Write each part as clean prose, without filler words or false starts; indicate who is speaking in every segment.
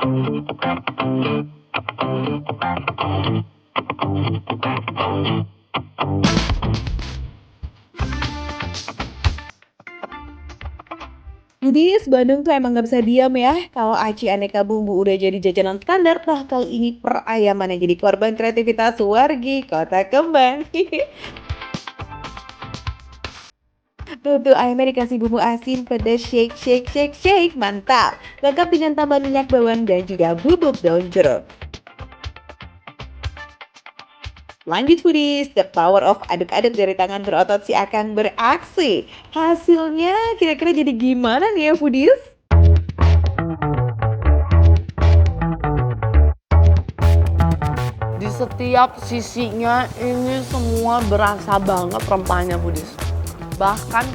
Speaker 1: Judis, Bandung tuh emang nggak bisa diam ya. Kalau aci aneka bumbu udah jadi jajanan standar, nah kali ini perayaman yang jadi korban kreativitas wargi Kota Kembang. Tuh ayamnya dikasih bumbu asin, pedas, shake, shake, shake, shake, mantap. Lengkap dengan tambahan minyak bawang dan juga bubuk daun jeruk. Lanjut foodies, the power of aduk-aduk dari tangan berotot si akan beraksi. Hasilnya kira-kira jadi gimana nih ya foodies?
Speaker 2: Di setiap sisinya ini semua berasa banget rempahnya Budis. Bahkan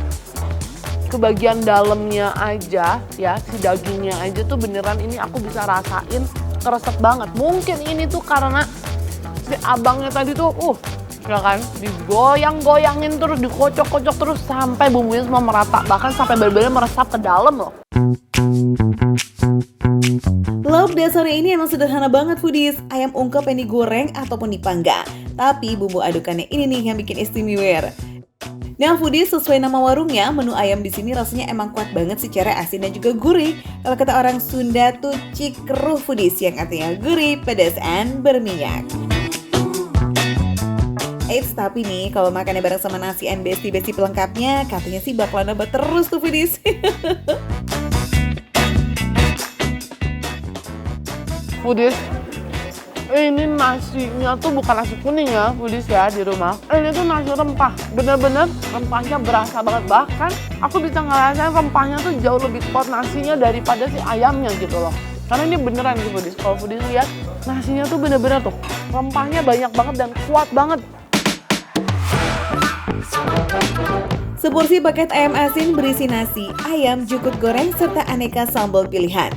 Speaker 2: ke bagian dalamnya aja ya, si dagingnya aja tuh beneran ini aku bisa rasain keresep banget. Mungkin ini tuh karena si abangnya tadi tuh ya kan digoyang-goyangin terus, dikocok-kocok terus sampai bumbunya semua merata, bahkan sampai bener-bener meresap ke dalam loh.
Speaker 1: Lauk dasarnya ini emang sederhana banget foodies, ayam ungkep yang digoreng ataupun dipanggang. Tapi bumbu adukannya ini nih yang bikin istimewa. Nah foodies, sesuai nama warungnya, menu ayam di sini rasanya emang kuat banget secara asin dan juga gurih. Kalau kata orang Sunda tuh cikruh foodies, yang artinya gurih, pedas, dan berminyak. Eits, tapi nih kalau makannya bareng sama nasi and besti-besti pelengkapnya, katanya sih bakalan nambah terus tuh foodies.
Speaker 2: Foodies, ini nasinya tuh bukan nasi kuning ya Foodies ya di rumah. Ini tuh nasi rempah, bener-bener rempahnya berasa banget. Bahkan aku bisa ngerasain rempahnya tuh jauh lebih kuat nasinya daripada si ayamnya gitu loh. Karena ini beneran sih Foodies, kalau Foodies lihat nasinya tuh bener-bener tuh rempahnya banyak banget dan kuat banget.
Speaker 1: Seporsi paket ayam asin berisi nasi, ayam, jukut goreng, serta aneka sambal pilihan.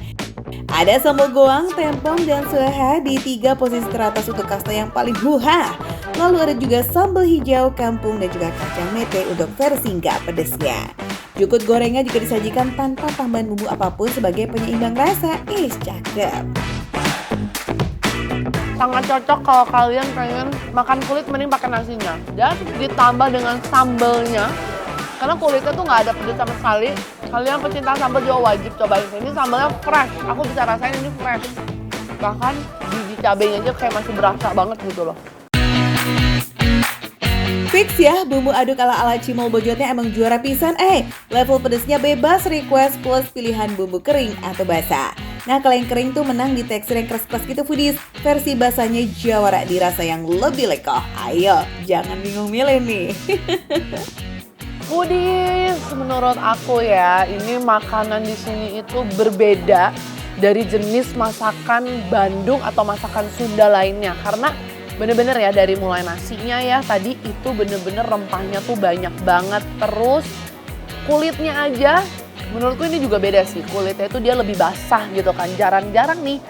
Speaker 1: Ada sambal goang, tempong, dan soha di 3 posisi teratas untuk kasta yang paling huha. Lalu ada juga sambal hijau, kampung, dan juga kacang mete untuk versi nggak pedesnya. Jukut gorengnya juga disajikan tanpa tambahan bumbu apapun sebagai penyeimbang rasa. Cakep.
Speaker 2: Sangat cocok kalau kalian pengen makan kulit, mending pakai nasinya. Dan ditambah dengan sambalnya. Karena kulitnya tuh nggak ada pedes sama sekali. Kalian pecinta sambal juga wajib cobain. Ini sambalnya fresh, aku bisa rasain ini fresh. Bahkan biji cabenya aja kayak masih berasa banget gitu loh.
Speaker 1: Fix ya, bumbu aduk ala-ala Cimol Bojotnya emang juara pisan. Level pedesnya bebas request plus pilihan bumbu kering atau basah. Nah, kalau yang kering tuh menang di tekstur yang keras-keras gitu foodies. Versi basahnya jawara di rasa yang lebih lekoh. Ayo, jangan bingung milih nih.
Speaker 2: Foodies, menurut aku ya, ini makanan di sini itu berbeda dari jenis masakan Bandung atau masakan Sunda lainnya. Karena bener-bener ya, dari mulai nasinya ya, tadi itu bener-bener rempahnya tuh banyak banget. Terus kulitnya aja, menurutku ini juga beda sih. Kulitnya itu dia lebih basah gitu kan, jarang-jarang nih.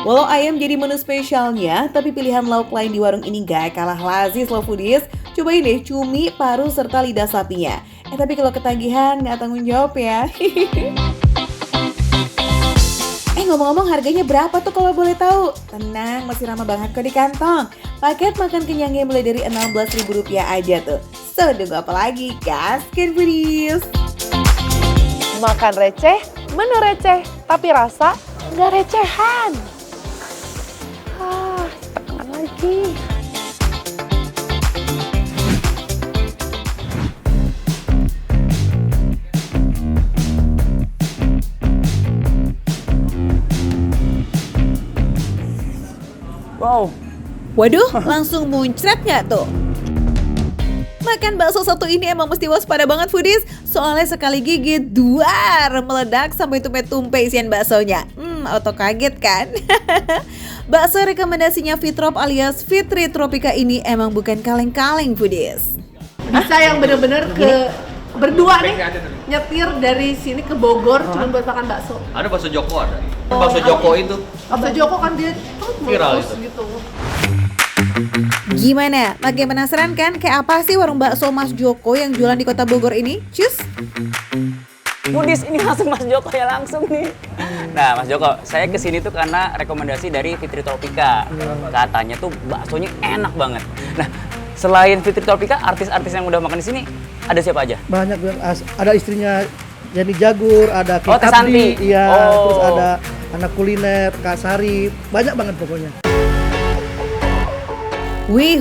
Speaker 1: Walau ayam jadi menu spesialnya, tapi pilihan lauk lain di warung ini gak kalah lazis loh foodies. Cobain deh cumi, paru, serta lidah sapinya. Tapi kalau ketagihan gak tanggung jawab ya. Ngomong-ngomong harganya berapa tuh kalau boleh tahu? Tenang, masih ramah banget kok di kantong. Paket makan kenyangnya mulai dari Rp16.000 aja tuh. So, tunggu apa lagi? Gaskin foodies!
Speaker 2: Makan receh, menu receh, tapi rasa nggak recehan. Tekan lagi. Wow.
Speaker 1: Waduh, langsung muncrat nggak tuh? Makan bakso satu ini emang mesti waspada banget foodies. Soalnya sekali gigit, duar, meledak sampai tumpe-tumpe isian baksonya. Auto kaget kan? Bakso rekomendasinya Fitrop alias Fitri Tropika ini emang bukan kaleng-kaleng foodies.
Speaker 3: Bisa yang bener-bener ke berdua nih nyetir dari sini ke Bogor cuma buat makan bakso.
Speaker 4: Ada bakso Joko ada. Bakso Joko itu
Speaker 3: Bakso Joko kan dia
Speaker 4: viral
Speaker 3: mulus
Speaker 4: itu.
Speaker 3: gitu.
Speaker 1: Gimana? Makin penasaran kan? Kayak apa sih warung bakso Mas Joko yang jualan di kota Bogor ini? Cus!
Speaker 5: Budis, ini langsung Mas Joko ya langsung nih. Nah Mas Joko, saya kesini tuh karena rekomendasi dari Fitri Tropika. Katanya tuh baksonya enak banget. Nah selain Fitri Tropika, artis-artis yang udah makan di sini ada siapa aja?
Speaker 6: Banyak, ada istrinya Yani Jagur, ada Ki
Speaker 5: Oh, Teh Santi.
Speaker 6: Abdi, iya,
Speaker 5: Oh.
Speaker 6: terus ada anak kuliner, Kak Sari, banyak banget pokoknya.
Speaker 1: Wih,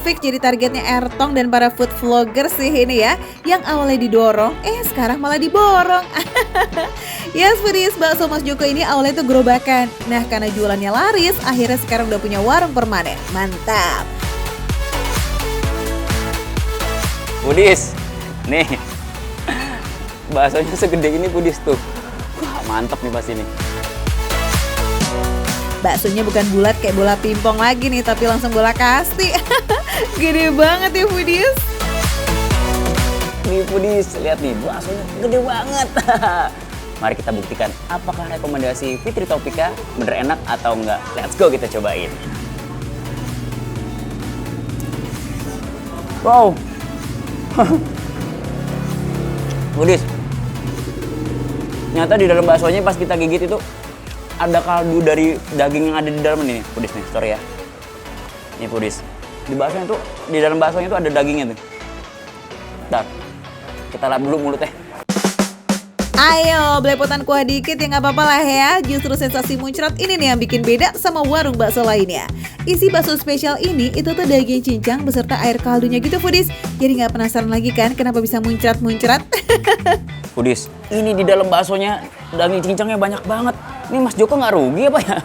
Speaker 1: fix jadi targetnya Ertong dan para food vlogger sih ini ya. Yang awalnya didorong, sekarang malah diborong. Yes, foodies, bakso Mas Joko ini awalnya tuh gerobakan. Nah, karena jualannya laris, akhirnya sekarang udah punya warung permanen. Mantap.
Speaker 5: Budis, nih baksonya segede ini Budis tuh. Wah mantap nih pas ini.
Speaker 1: Baksonya bukan bulat kayak bola pingpong lagi nih, tapi langsung bola kasti. Gede banget ya, foodies.
Speaker 5: Nih Budis, lihat nih baksonya gede banget. Mari kita buktikan apakah rekomendasi Fitri Tropika bener enak atau enggak. Let's go kita cobain. Wow. Budis, ternyata di dalam baksonya pas kita gigit itu ada kaldu dari daging yang ada di dalam ini. Budis nih, sorry ya. Nih Budis, di baksonya tuh, di dalam baksonya tuh ada dagingnya tuh. Bentar, kita lap dulu mulutnya.
Speaker 1: Ayo, belepotan kuah dikit ya nggak apa-apa lah ya. Justru sensasi muncrat ini nih yang bikin beda sama warung bakso lainnya. Isi bakso spesial ini itu tuh daging cincang beserta air kaldunya gitu, foodies. Jadi nggak penasaran lagi kan kenapa bisa muncrat-muncrat?
Speaker 5: Budis, ini di dalam baksonya daging cincangnya banyak banget. Ini Mas Joko nggak rugi apa ya?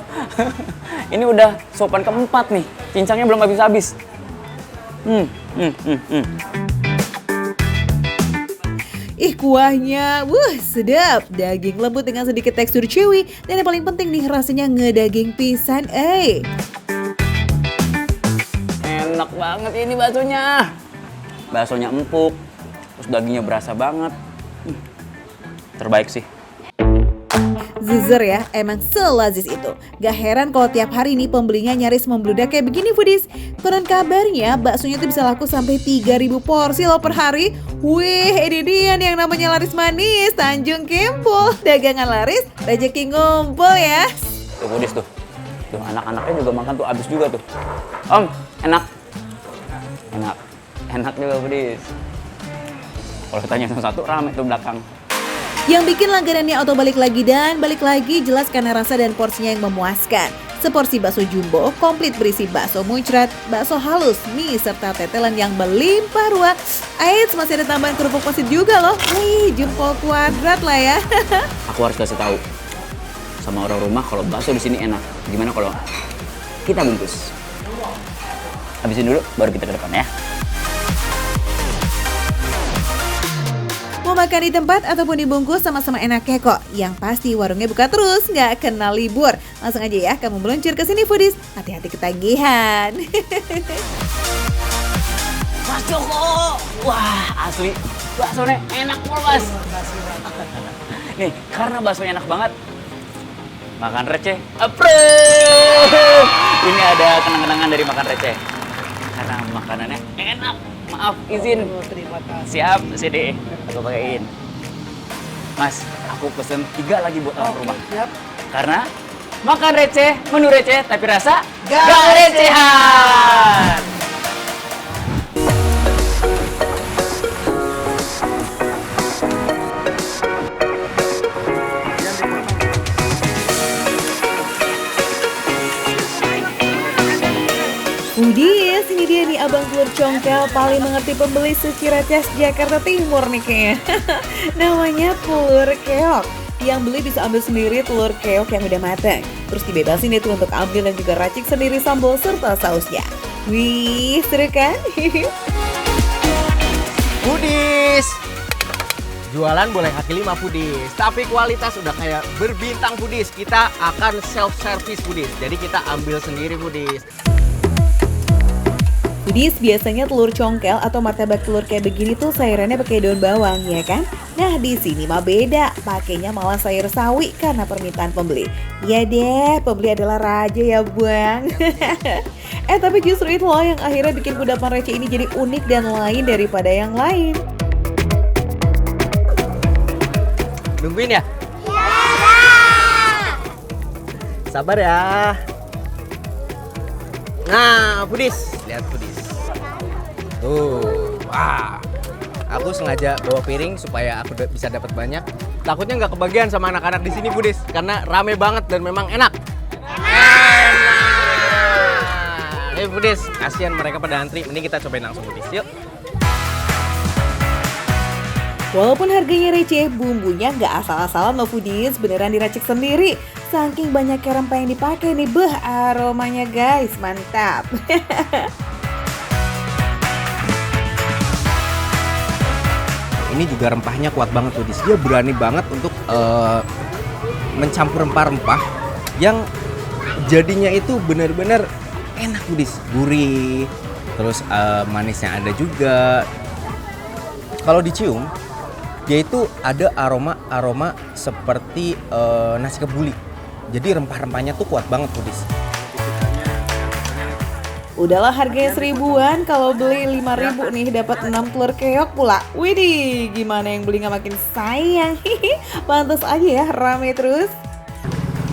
Speaker 5: Ini udah sopan keempat nih, cincangnya belum habis-habis.
Speaker 1: Ih, kuahnya, sedap. Daging lembut dengan sedikit tekstur chewy. Dan yang paling penting nih, rasanya ngedaging pisan,
Speaker 5: Enak banget ini baksonya. Baksonya empuk, terus dagingnya berasa banget. Terbaik sih.
Speaker 1: Jujur ya, emang selazis itu. Gak heran kalau tiap hari ini pembelinya nyaris membludak kayak begini, foodies. Konon kabarnya baksonya tuh bisa laku sampai 3.000 porsi loh per hari. Wih, ini dia nih yang namanya laris manis, Tanjung Kempul. Dagangan laris, rezeki ngumpul ya.
Speaker 5: Tuh foodies tuh. Tuh anak-anaknya juga makan tuh habis juga tuh. Om, enak. Enak. Enak juga foodies. Kalau tanya satu rame tuh belakang.
Speaker 1: Yang bikin langganannya auto balik lagi dan balik lagi jelas karena rasa dan porsinya yang memuaskan. Seporsi bakso jumbo komplit berisi bakso muncrat, bakso halus, mie, serta tetelan yang melimpah ruah. Eits, masih ada tambahan kerupuk pasit juga loh. Wih, jempol kuadrat lah ya.
Speaker 5: Aku harus kasih tahu sama orang rumah kalau bakso di sini enak. Gimana kalau kita bungkus? Habisin dulu, baru kita ke depan ya.
Speaker 1: Mau makan di tempat ataupun dibungkus sama-sama enaknya kok. Yang pasti warungnya buka terus, nggak kenal libur. Langsung aja ya kamu meluncur ke sini, foodies. Hati-hati ketagihan.
Speaker 5: Mas Joko, wah asli baksonya enak banget Mas. Nih karena baksonya enak banget, makan receh approve. Ini ada kenang-kenangan dari makan receh karena makanannya enak. Maaf, izin.
Speaker 6: Terima kasih.
Speaker 5: Siap, sini aku pakaiin. Mas, aku pesen 3 lagi buat orang rumah.
Speaker 6: Siap.
Speaker 5: Karena makan receh, menu receh, tapi rasa gak recehan.
Speaker 1: Foodies, ini dia nih abang telur congkel paling mengerti pembeli seciracas Jakarta Timur nih kayaknya. Namanya telur keok. Yang beli bisa ambil sendiri telur keok yang udah matang. Terus dibebasin itu untuk ambil dan juga racik sendiri sambal serta sausnya. Wih, seru kan?
Speaker 7: Foodies, jualan boleh kaki 5 foodies, tapi kualitas udah kayak berbintang foodies. Kita akan self service foodies, jadi kita ambil sendiri foodies.
Speaker 1: Foodies, biasanya telur congkel atau martabak telur kayak begini tuh sayurannya pakai daun bawang, ya kan? Nah, di sini mah beda, pakainya malah sayur sawi karena permintaan pembeli. Ya deh, pembeli adalah raja ya, Bang. Tapi justru itu loh yang akhirnya bikin kudapan receh ini jadi unik dan lain daripada yang lain.
Speaker 7: Nungguin ya? Sabar ya. Nah, Foodies, lihat Foodies. Tuh, wah. Aku sengaja bawa piring supaya aku bisa dapat banyak. Takutnya nggak kebagian sama anak-anak di sini, Foodies, karena rame banget dan memang enak. Enak. Foodies, kasihan mereka pada antri. Mending kita cobain langsung, Foodies. Yuk.
Speaker 1: Walaupun harganya receh, bumbunya nggak asal-asalan loh Foodies, beneran diracik sendiri. Saking banyaknya rempah yang dipakai nih, aromanya guys, mantap.
Speaker 7: Ini juga rempahnya kuat banget tuh, dia berani banget untuk mencampur rempah-rempah yang jadinya itu benar-benar enak tuh, gurih, terus manisnya ada juga. Kalau dicium, dia itu ada aroma seperti nasi kebuli. Jadi rempah-rempahnya tuh kuat banget tuh,
Speaker 1: Udahlah harganya 1000-an, kalau beli 5.000 nih dapat 6 telur keok pula. Widih, gimana yang beli nggak makin sayang? Pantas aja ya rame terus.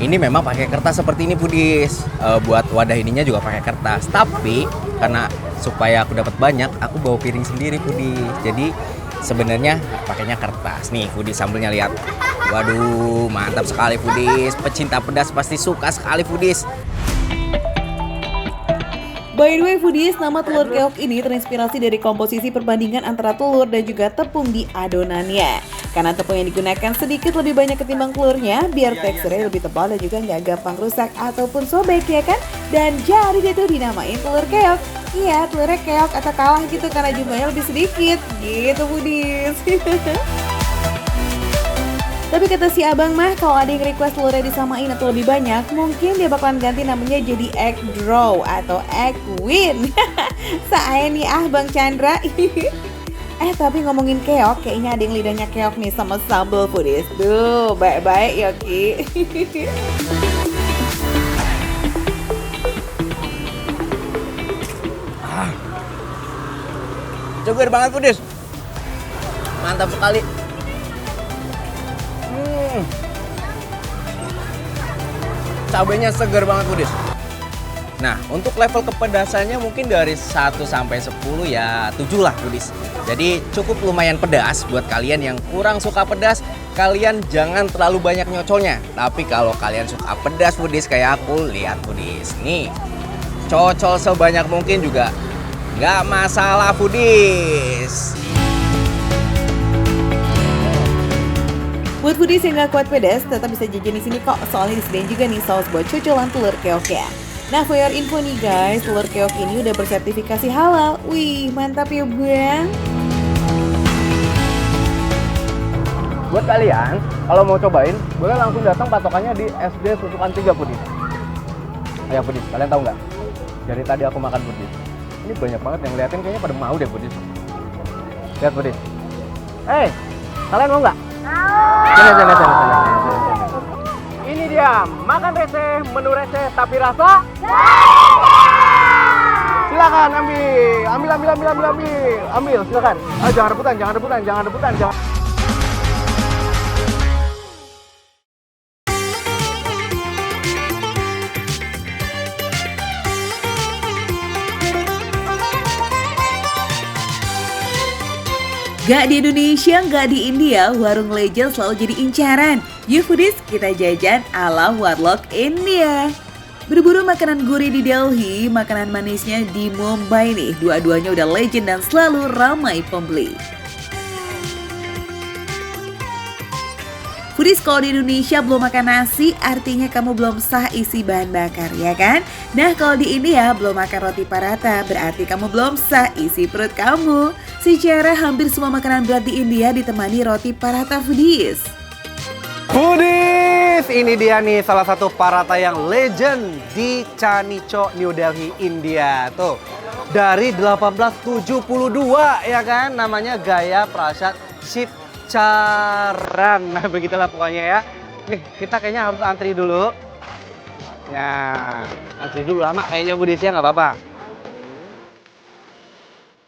Speaker 7: Ini memang pakai kertas seperti ini, Foodies. Buat wadah ininya juga pakai kertas. Tapi karena supaya aku dapat banyak, aku bawa piring sendiri, Foodies. Jadi sebenarnya pakainya kertas. Nih, Foodies, sambelnya lihat. Waduh, mantap sekali, Foodies. Pecinta pedas pasti suka sekali, Foodies.
Speaker 1: By the way Foodies, nama telur keok ini terinspirasi dari komposisi perbandingan antara telur dan juga tepung di adonannya. Karena tepung yang digunakan sedikit lebih banyak ketimbang telurnya, biar teksturnya lebih tebal dan juga nggak gampang rusak ataupun sobek ya kan? Dan jadi dia tuh dinamain telur keok. Iya, telurnya keok atau kalah gitu karena jumlahnya lebih sedikit. Gitu Foodies. Tapi kata si abang mah, kalau ada yang request telurnya disamain atau lebih banyak, mungkin dia bakalan ganti namanya jadi egg draw atau egg win. Saya nih Bang Chandra. Tapi ngomongin keok, kayaknya ada yang lidahnya keok nih sama sambal Foodies. Duh, baik-baik ya Ki.
Speaker 7: Segar banget, Foodies. Mantap sekali. Cabenya segar banget, Foodies. Nah, untuk level kepedasannya mungkin dari 1 sampai 10 ya 7 lah, Foodies. Jadi cukup lumayan pedas buat kalian yang kurang suka pedas. Kalian jangan terlalu banyak nyocolnya. Tapi kalau kalian suka pedas, Foodies, kayak aku, lihat Foodies. Nih, cocol sebanyak mungkin juga nggak masalah, Foodies.
Speaker 1: Buat Foodies yang gak kuat pedas, tetap bisa jajan di sini kok. Soalnya disediain juga nih saus buat cocolan telur keoknya. Nah, for your info nih guys, telur keok ini udah bersertifikasi halal. Wih, mantap ya Bang.
Speaker 7: Buat kalian, kalau mau cobain, boleh langsung datang patokannya di SD Susukan 3, Foodies. Ayo Foodies, kalian tahu nggak? Dari tadi aku makan, Foodies. Ini banyak banget yang ngeliatin, kayaknya pada mau deh, Foodies. Lihat, Foodies. Kalian mau nggak? Sini. Ini dia, makan receh, menu receh tapi rasa. Silakan ambil, silakan. Jangan rebutan.
Speaker 1: Gak di Indonesia, gak di India, warung legend selalu jadi incaran. Yuk Foodies, kita jajan ala warlock India. Berburu makanan gurih di Delhi, makanan manisnya di Mumbai nih. Dua-duanya udah legend dan selalu ramai pembeli. Foodies, kalau di Indonesia belum makan nasi, artinya kamu belum sah isi bahan bakar, ya kan? Nah, kalau di India belum makan roti paratha, berarti kamu belum sah isi perut kamu. Secara hampir semua makanan berat di India ditemani roti paratha, Foodies.
Speaker 6: Foodies, ini dia nih salah satu paratha yang legend di Canicho, New Delhi, India. Tuh, dari 1872 ya kan, namanya Gaya Prasad Shiv Charan. Nah, begitulah pokoknya ya. Nih, kita kayaknya harus antri dulu. Ya, antri dulu lama kayaknya Foodies ya, nggak apa-apa.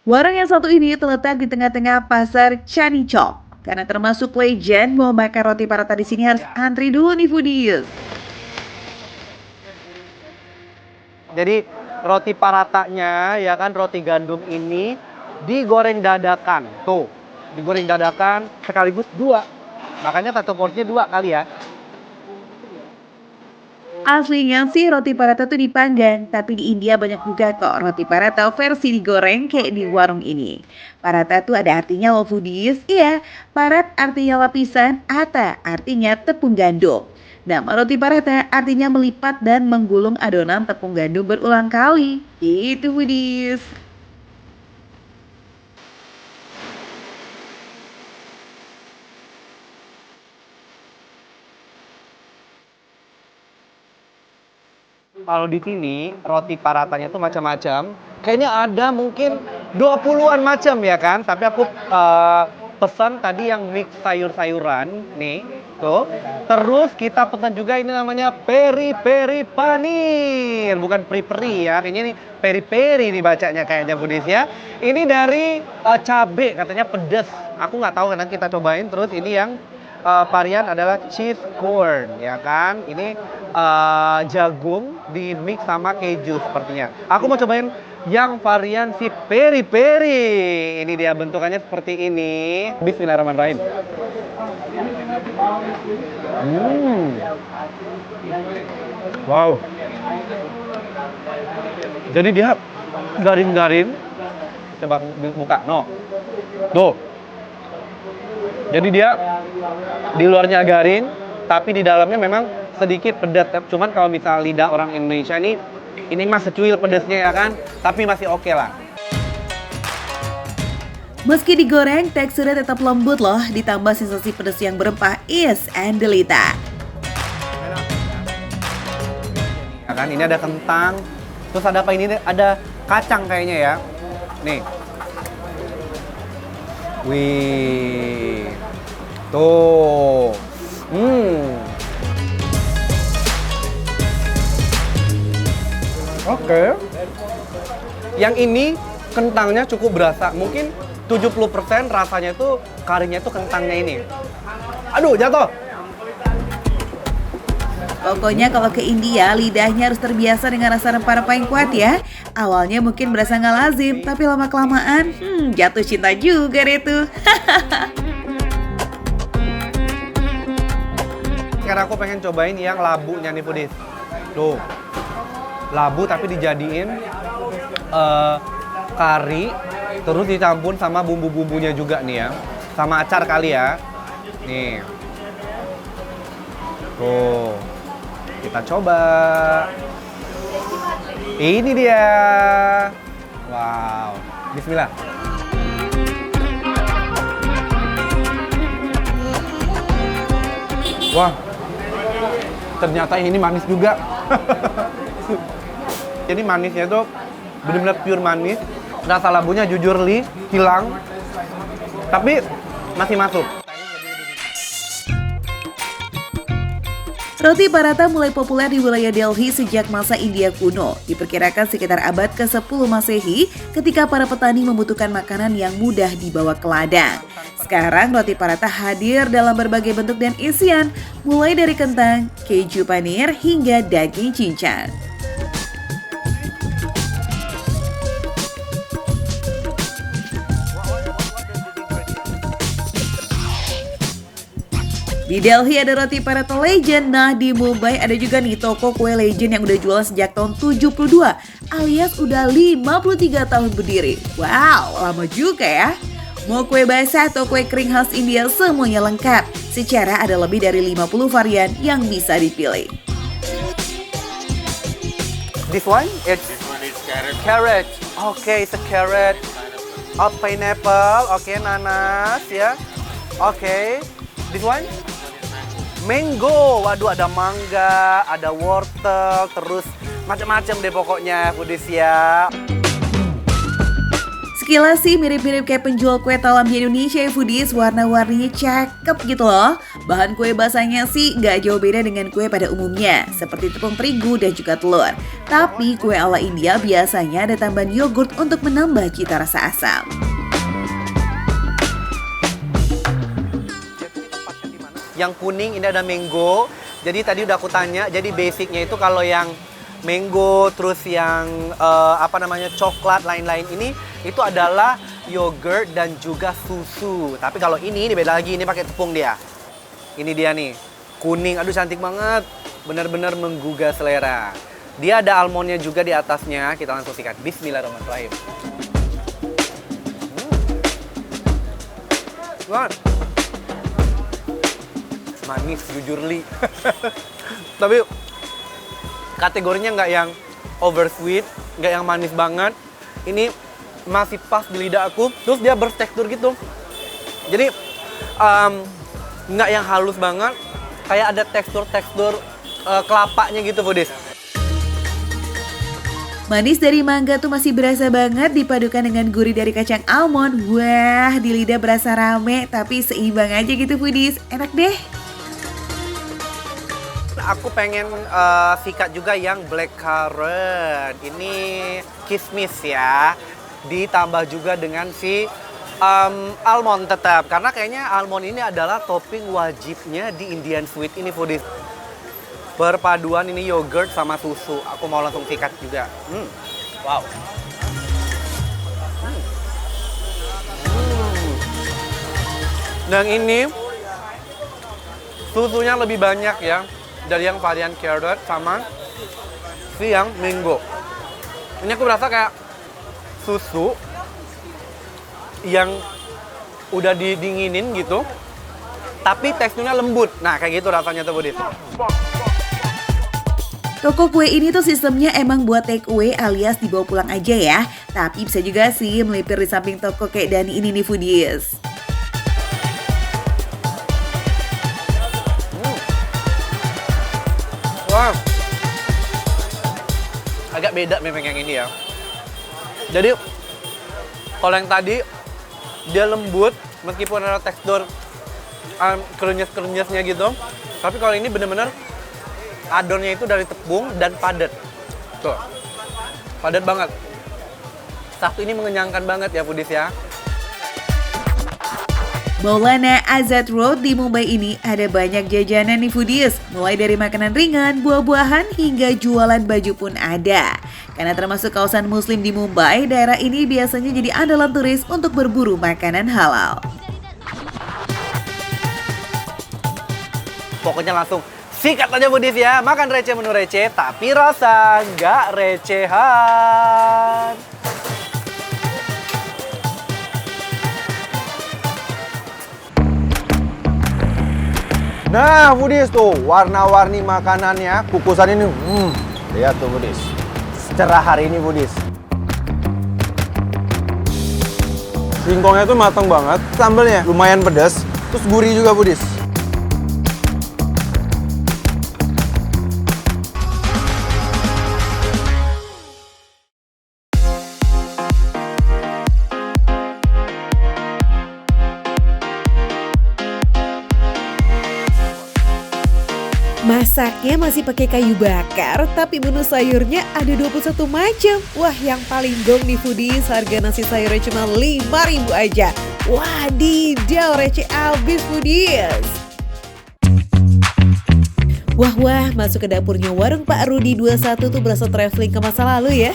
Speaker 1: Warung yang satu ini terletak di tengah-tengah pasar Canicho. Karena termasuk legend, mau makan roti paratha di sini harus antri dulu nih foodies.
Speaker 6: Jadi roti paratanya ya kan, roti gandum ini digoreng dadakan. Tuh, digoreng dadakan sekaligus 2. Makanya satu porsinya 2 kali ya.
Speaker 1: Aslinya sih roti paratha tuh dipanggang, tapi di India banyak juga kok roti paratha versi digoreng kayak di warung ini. Paratha tuh ada artinya loh foodies. Iya, parat artinya lapisan, atta artinya tepung gandum. Nama roti paratha artinya melipat dan menggulung adonan tepung gandum berulang kali. Gitu foodies.
Speaker 6: Kalau di sini roti paratanya tuh macam-macam. Kayaknya ada mungkin 20-an macam ya kan. Tapi aku pesan tadi yang mix sayur-sayuran nih, tuh. Terus kita pesan juga ini namanya peri-peri panir, bukan peri-peri ya. Kayaknya ini peri-peri nih bacanya kayaknya Budis ya. Ini dari cabe, katanya pedas. Aku nggak tahu, nanti kita cobain. Terus ini yang varian adalah cheese corn ya kan. Ini jagung di mix sama keju sepertinya. Aku mau cobain yang varian si peri-peri. Ini dia bentukannya seperti ini. Bismillahirrahmanirrahim. Wow. Jadi dia garing-garing. Coba buka, no. Tuh. Jadi dia di luarnya garing, tapi di dalamnya memang sedikit pedas. Cuman kalau misalnya lidah orang Indonesia ini mah secuil pedasnya ya kan, tapi masih oke lah.
Speaker 1: Meski digoreng, teksturnya tetap lembut loh, ditambah sensasi pedas yang berempah is Andelita.
Speaker 6: Ya kan, ini ada kentang, terus ada apa ini? Ada kacang kayaknya ya. Nih. Wih. Tuh. Oke. Yang ini kentangnya cukup berasa. Mungkin 70% rasanya itu karinya itu kentangnya ini. Aduh, jatuh.
Speaker 1: Pokoknya kalau ke India, lidahnya harus terbiasa dengan rasa rempah-rempah yang kuat ya. Awalnya mungkin berasa nggak lazim, tapi lama-kelamaan, jatuh cinta juga deh tuh.
Speaker 6: Sekarang aku pengen cobain yang labunya nih Pudis. Tuh, labu tapi dijadiin kari, terus dicampur sama bumbu-bumbunya juga nih ya. Sama acar kali ya. Nih. Tuh, kita coba. Ini dia. Wow, bismillah. Wah, ternyata ini manis juga. Jadi manisnya tuh benar-benar pure manis. Rasa labunya jujur hilang, tapi masih masuk.
Speaker 1: Roti paratha mulai populer di wilayah Delhi sejak masa India kuno. Diperkirakan sekitar abad ke-10 Masehi ketika para petani membutuhkan makanan yang mudah dibawa ke ladang. Sekarang roti paratha hadir dalam berbagai bentuk dan isian, mulai dari kentang, keju panir, hingga daging cincang. Di Delhi ada roti paratha legend, nah di Mumbai ada juga nih toko kue legend yang udah jualan sejak tahun 72 alias udah 53 tahun berdiri. Wow, lama juga ya. Mau kue basah atau kue kering khas India semuanya lengkap. Secara ada lebih dari 50 varian yang bisa dipilih.
Speaker 6: This one is carrot. Carrot. Okay, it's a carrot. Oh, pineapple. Okay, nanas ya. Okay. This one? Mango. Waduh, ada mangga, ada wortel, terus macam-macam deh pokoknya, Foodies ya.
Speaker 1: Sekilas sih mirip-mirip kayak penjual kue talam di Indonesia ya Foodies, warna-warninya cakep gitu loh. Bahan kue basahnya sih nggak jauh beda dengan kue pada umumnya, seperti tepung terigu dan juga telur. Tapi kue ala India biasanya ada tambahan yogurt untuk menambah cita rasa asam.
Speaker 6: Yang kuning ini ada mango. Jadi tadi udah aku tanya, jadi basicnya itu kalau yang mango, terus yang coklat, lain-lain ini itu adalah yogurt dan juga susu. Tapi kalau ini beda lagi, ini pakai tepung dia. Ini dia nih, kuning, aduh cantik banget. Benar-benar menggugah selera. Dia ada almondnya juga di atasnya, kita langsung sikat. Bismillahirrahmanirrahim. Wah. Manis, jujur li. Tapi kategorinya nggak yang over sweet, nggak yang manis banget. Ini masih pas di lidah aku. Terus dia bertekstur gitu. Jadi nggak yang halus banget. Kayak ada tekstur kelapanya gitu, Foodies.
Speaker 1: Manis dari mangga tuh masih berasa banget dipadukan dengan gurih dari kacang almond. Wah, di lidah berasa rame tapi seimbang aja gitu, Foodies. Enak deh.
Speaker 6: Aku pengen sikat juga yang blackcurrant. Ini kismis ya. Ditambah juga dengan si almond tetap. Karena kayaknya almond ini adalah topping wajibnya di Indian sweet ini, Foodies. Berpaduan ini yogurt sama susu. Aku mau langsung sikat juga. Wow. Dan ini susunya lebih banyak ya. Dari yang varian carrot sama si yang mango. Ini aku berasa kayak susu yang udah didinginin gitu, tapi teksturnya lembut. Nah, kayak gitu rasanya tuh, Foodies.
Speaker 1: Toko kue ini tuh sistemnya emang buat take away alias dibawa pulang aja ya. Tapi bisa juga sih melipir di samping toko kayak Dani ini nih, Foodies.
Speaker 6: Wah, agak beda memang yang ini ya. Jadi kalau yang tadi dia lembut meskipun ada tekstur krenyes-krenyesnya gitu. Tapi kalau ini bener-bener adonnya itu dari tepung dan padat. Tuh, padat banget. Satu ini mengenyangkan banget ya, Foodies ya.
Speaker 1: Maulana Azad Road di Mumbai ini ada banyak jajanan nih, Foodies. Mulai dari makanan ringan, buah-buahan, hingga jualan baju pun ada. Karena termasuk kawasan muslim di Mumbai, daerah ini biasanya jadi andalan turis untuk berburu makanan halal.
Speaker 6: Pokoknya langsung sikat aja, Foodies ya. Makan receh menu receh, tapi rasa nggak recehan.
Speaker 8: Nah, Foodies tuh, warna-warni makanannya, kukusan ini, lihat tuh, Foodies. Cerah hari ini, Foodies. Singkongnya tuh matang banget, sambelnya lumayan pedas, terus gurih juga, Foodies.
Speaker 1: Masaknya masih pakai kayu bakar, tapi menu sayurnya ada 21 macam. Wah, yang paling gong nih, Foodies, harga nasi sayurnya cuma 5.000 aja. Wadidaw, receh abis, Foodies. Wah, masuk ke dapurnya warung Pak Rudi 21 tuh berasa traveling ke masa lalu ya.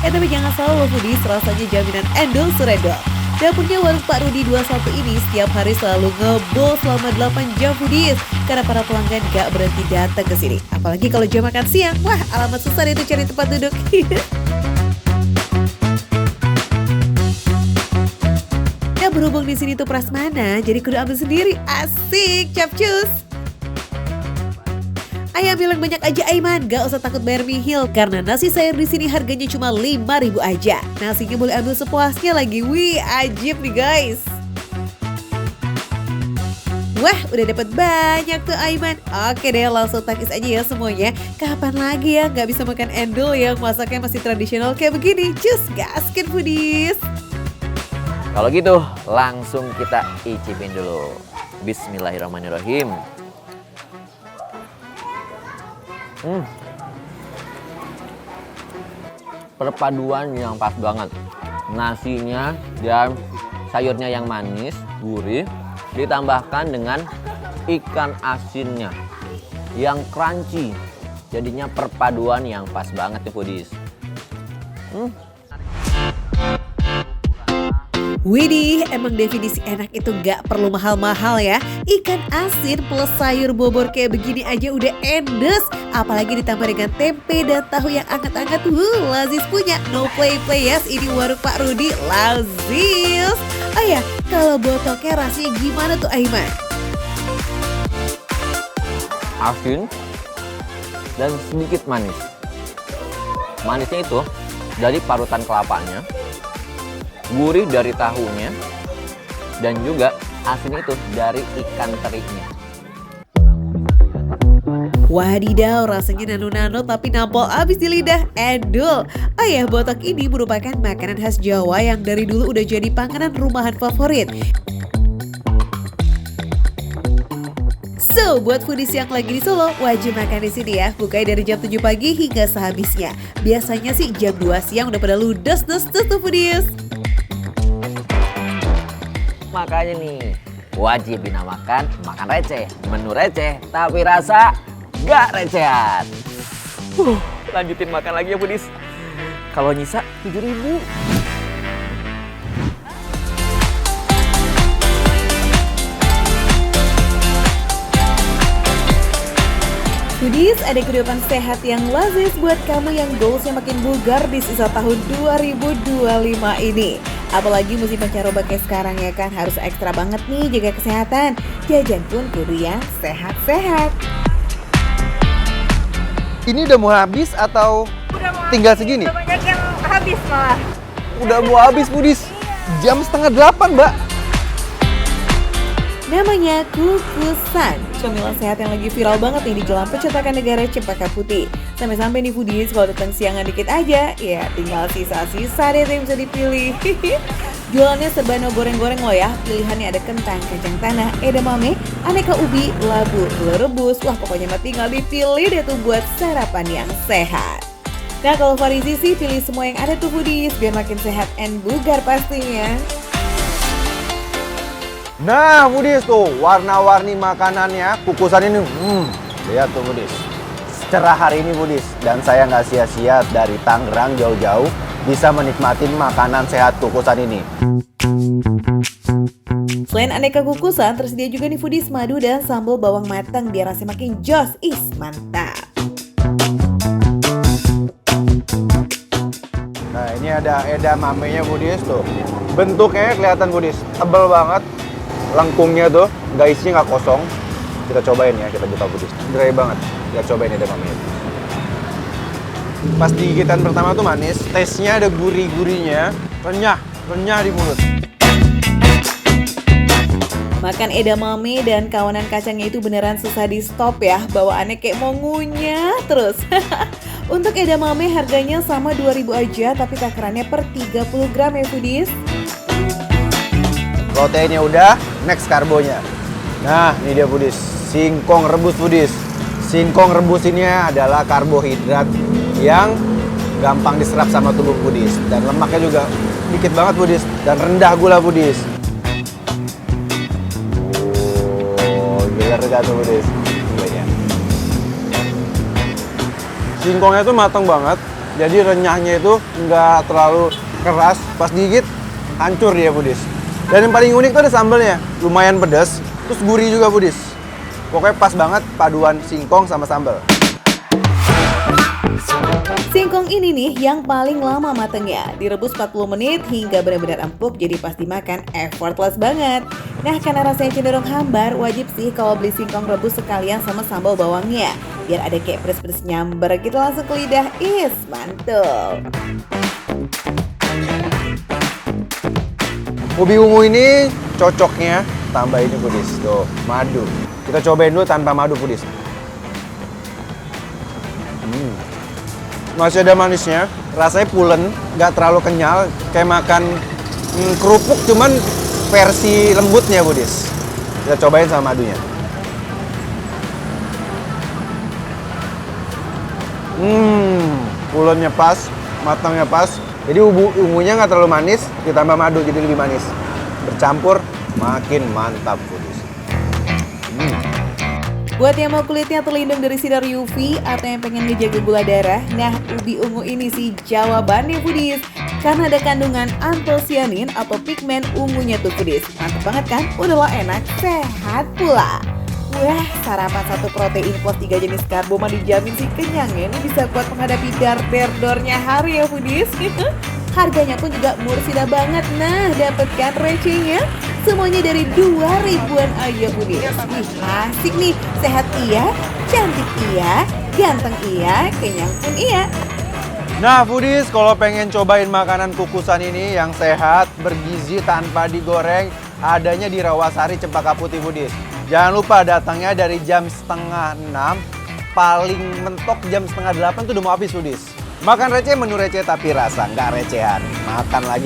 Speaker 1: Tapi jangan salah loh, Foodies, rasanya jaminan endol suredol. Dapurnya warung Pak Rudi 21 ini setiap hari selalu ngebol selama 8 jam, Foodies. Karena para pelanggan gak berhenti datang ke sini. Apalagi kalau jam makan siang, wah alamat susah itu cari tempat duduk. Nah, berhubung di sini tuh prasmanan, jadi kudu ambil sendiri. Asik, capcus. Ayam bilang banyak aja, Aiman, gak usah takut bayar mihil karena nasi sayur di sini harganya cuma 5.000 aja. Nasinya boleh ambil sepuasnya lagi. Wih, ajib nih, guys. Wah, udah dapat banyak tuh, Aiman. Oke deh, langsung takis aja ya semuanya. Kapan lagi ya gak bisa makan endol yang masaknya masih tradisional kayak begini? Cus, gaskin, Foodies.
Speaker 9: Kalau gitu, langsung kita icipin dulu. Bismillahirrahmanirrahim. Perpaduan yang pas banget. Nasinya dan sayurnya yang manis, gurih, ditambahkan dengan ikan asinnya yang crunchy. Jadinya perpaduan yang pas banget nih foodies.
Speaker 1: Widih, emang definisi enak itu gak perlu mahal-mahal ya. Ikan asin plus sayur bobor kayak begini aja udah endes. Apalagi ditambah dengan tempe dan tahu yang anget-anget. Lazis punya. No play-play yes, ini warung Pak Rudi. Lazis. Oh ya, kalau botoknya rasanya gimana tuh Aiman?
Speaker 9: Asin dan sedikit manis. Manisnya itu dari parutan kelapanya, gurih dari tahunya, dan juga asin itu dari ikan terinya.
Speaker 1: Wadidaw, rasanya nano-nano tapi nampol abis di lidah. Endul. Ayah botok ini merupakan makanan khas Jawa yang dari dulu udah jadi panganan rumahan favorit. So, buat foodies yang lagi di Solo, wajib makan di sini ya. Bukanya dari jam 7 pagi hingga sehabisnya. Biasanya sih jam 2 siang udah pada ludes tuh foodies.
Speaker 9: Makanya nih, wajib dinamakan makan receh. Menu receh, tapi rasa gak recehan. Lanjutin makan lagi ya foodies. Kalau nyisa 7.000.
Speaker 1: Foodies, ada kehidupan sehat yang lazis buat kamu yang goalsnya makin bugar di sisa tahun 2025 ini. Apalagi musim pancaroba kayak sekarang ya kan, harus ekstra banget nih jaga kesehatan. Jajan pun kudu yang sehat-sehat.
Speaker 6: Ini udah mau habis atau tinggal segini?
Speaker 10: Udah banyak yang habis malah.
Speaker 6: Udah mau habis foodies. Jam 7:30, Mbak.
Speaker 1: Namanya kukusan, cemilan sehat yang lagi viral banget nih di jalan percetakan negara Cempaka Putih. Sampai-sampai nih foodies kalau datang siangan dikit aja, ya tinggal sisa-sisa deh yang bisa dipilih. Jualannya serba no goreng-goreng loh ya. Pilihannya ada kentang, kacang tanah, edamame, aneka ubi, labu, telur rebus. Wah pokoknya mah tinggal dipilih deh tuh buat sarapan yang sehat. Nah kalau Farizi sih pilih semua yang ada tuh foodies biar makin sehat and bugar pastinya.
Speaker 8: Nah, foodies tuh, warna-warni makanannya, kukusan ini, lihat tuh foodies. Cerah hari ini foodies, dan saya nggak sia-sia dari Tangerang jauh-jauh bisa menikmati makanan sehat kukusan ini.
Speaker 1: Selain aneka kukusan, tersedia juga nih foodies madu dan sambal bawang matang biar rasanya makin jos. Mantap.
Speaker 8: Nah, ini ada edamamenya foodies tuh. Bentuknya kelihatan foodies, tebel banget. Lengkungnya tuh, nggak isinya nggak kosong. Kita cobain ya, kita buka foodies. Dry banget, kita cobain edamamenya. Pas gigitan pertama tuh manis, taste-nya ada gurih-gurihnya, renyah di mulut.
Speaker 1: Makan edamame dan kawanan kacangnya itu beneran susah di stop ya. Bawaannya kayak mau ngunyah terus. Untuk edamame harganya sama 2.000 aja, tapi takarannya per 30 gram ya foodies.
Speaker 8: Proteinnya udah, next karbonya. Nah, ini dia foodies, singkong rebus foodies. Singkong rebus ini adalah karbohidrat yang gampang diserap sama tubuh foodies. Dan lemaknya juga dikit banget foodies, dan rendah gula foodies. Oh, gila gak tuh foodies? Singkongnya tuh matang banget, jadi renyahnya itu nggak terlalu keras. Pas digigit, hancur dia foodies. Dan yang paling unik tuh ada sambalnya, lumayan pedas, terus gurih juga foodies. Pokoknya pas banget paduan singkong sama sambal.
Speaker 1: Singkong ini nih yang paling lama matangnya, direbus 40 menit hingga benar-benar empuk, jadi pas dimakan effortless banget. Nah karena rasanya cenderung hambar, wajib sih kalau beli singkong rebus sekalian sama sambal bawangnya, biar ada kayak pedes-pedes nyamber gitu langsung ke lidah. Mantul.
Speaker 8: Ubi ungu ini cocoknya tambah ini foodies, tuh madu. Kita cobain dulu tanpa madu foodies. Masih ada manisnya, rasanya pulen, nggak terlalu kenyal, kayak makan kerupuk cuman versi lembutnya foodies. Kita cobain sama madunya. Pulennya pas, matangnya pas. Jadi ungunya nggak terlalu manis, ditambah madu jadi lebih manis. Bercampur, makin mantap foodies.
Speaker 1: Buat yang mau kulitnya terlindung dari sinar UV atau yang pengen ngejaga gula darah, nah ubi ungu ini sih jawabannya foodies. Karena ada kandungan antosianin atau pigmen ungunya tuh foodies. Mantap banget kan? Udahlah enak, sehat pula. Wah, sarapan satu protein plus 3 jenis karbo mah dijamin sih kenyang ya. Ini bisa kuat menghadapi dar-der-dornya hari ya foodies. Harganya pun juga murah banget. Nah, dapatkan recehnya semuanya dari 2.000-an aja foodies. Wih, asik nih. Sehat iya, cantik iya, ganteng iya, kenyang pun iya.
Speaker 8: Nah, foodies, kalau pengen cobain makanan kukusan ini yang sehat, bergizi tanpa digoreng, adanya di Rawasari Cempaka Putih foodies. Jangan lupa datangnya dari jam 5:30, paling mentok jam 7:30 tuh udah mau habis foodies. Makan receh, menu receh tapi rasa nggak recehan. Makan lagi.